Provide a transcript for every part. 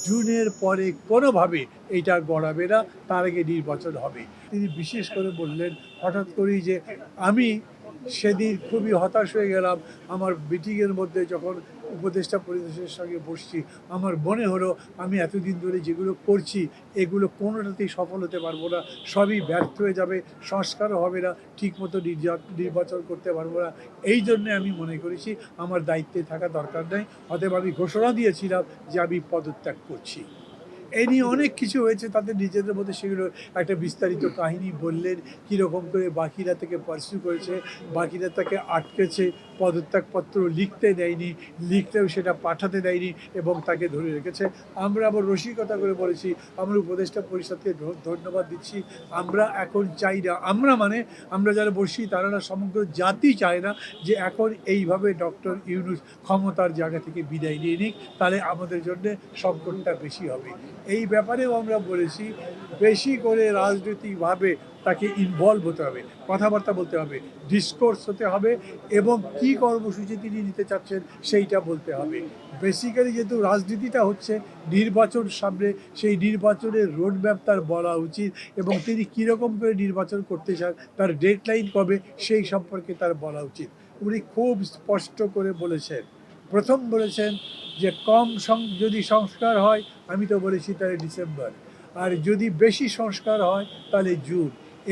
জুনের পরে কোনোভাবে এটা গড়াবে না, তার আগে নির্বাচন হবে। তিনি বিশেষ করে বললেন হঠাৎ করেই যে আমি সেদিন খুবই হতাশ হয়ে গেলাম। আমার মিটিংয়ের মধ্যে যখন উপদেষ্টা পরিষদের সঙ্গে বসছি, আমার মনে হলো আমি এতদিন ধরে যেগুলো করছি এগুলো কোনোটাতেই সফল হতে পারবো না, সবই ব্যর্থ হয়ে যাবে, সংস্কারও হবে না, ঠিকমতো নির্বাচন করতে পারবো না। এই জন্যে আমি মনে করেছি আমার দায়িত্বে থাকা দরকার নেই, অতএব আমি ঘোষণা দিয়েছিলাম যে আমি পদত্যাগ করছি। এই নিয়ে অনেক কিছু হয়েছে, তাদের নিজেদের মধ্যে সেগুলো একটা বিস্তারিত কাহিনী বললেন, কীরকম করে বাকিরা থেকে পার্সিউ করেছে, বাকিরা তাকে আটকেছে, পদত্যাগপত্র লিখতে দেয়নি, লিখতেও সেটা পাঠাতে দেয়নি এবং তাকে ধরে রেখেছে। আমরা আবার রসিকতা করে বলেছি, আমরা উপদেষ্টা পরিষদকে ধন্যবাদ দিচ্ছি। আমরা এখন চাই না, আমরা মানে আমরা যারা বসি তারা না, সমগ্র জাতি চায় না যে এখন এইভাবে ডক্টর ইউনূস ক্ষমতার জায়গা থেকে বিদায় নিয়ে নিক, তাহলে আমাদের জন্য সংকটটা বেশি হবে। এই ব্যাপারেও আমরা বলেছি বেশি করে রাজনৈতিকভাবে তাকে ইনভলভ হতে হবে, কথাবার্তা বলতে হবে, ডিসকোর্স হতে হবে এবং কী কর্মসূচি তিনি নিতে চাচ্ছেন সেইটা বলতে হবে। বেসিক্যালি যেহেতু রাজনীতিটা হচ্ছে নির্বাচন সামনে, সেই নির্বাচনের রোডম্যাপ তার বলা উচিত এবং তিনি কীরকম করে নির্বাচন করতে চান, তার ডেডলাইন কবে, সেই সম্পর্কে তার বলা উচিত। উনি খুব স্পষ্ট করে বলেছেন, প্রথম বলেছেন যে যদি সংস্কার হয়, আমি তো বলেছি তাহলে ডিসেম্বর, আর যদি বেশি সংস্কার হয় তাহলে জুন।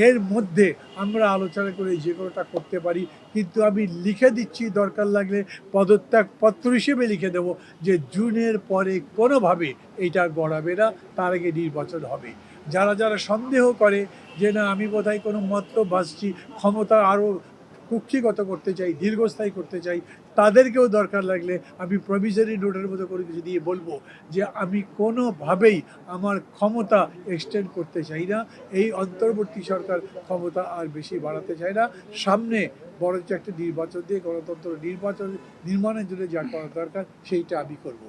এর মধ্যে আমরা আলোচনা করে যে কোনোটা করতে পারি, কিন্তু আমি লিখে দিচ্ছি, দরকার লাগলে পদত্যাগপত্র হিসেবে লিখে দেবো যে জুনের পরে কোনোভাবে এটা গড়াবে না, তার আগে নির্বাচন হবে। যারা যারা সন্দেহ করে যে না আমি বোধহয় কোনো মতলব ভাসছি, ক্ষমতা আরও কুক্ষিগত করতে চাই, দীর্ঘস্থায়ী করতে চাই, তাদেরকেও দরকার লাগলে আমি প্রভিজনারি নোটের মতো করে কিছু দিয়ে বলবো যে আমি কোনোভাবেই আমার ক্ষমতা এক্সটেন্ড করতে চাই না, এই অন্তর্বর্তী সরকার ক্ষমতা আর বেশি বাড়াতে চায় না, সামনে বরঞ্চ একটা নির্বাচন দিয়ে গণতন্ত্র নির্বাচন নির্মাণের জন্য যা করা দরকার সেইটা আমি করব।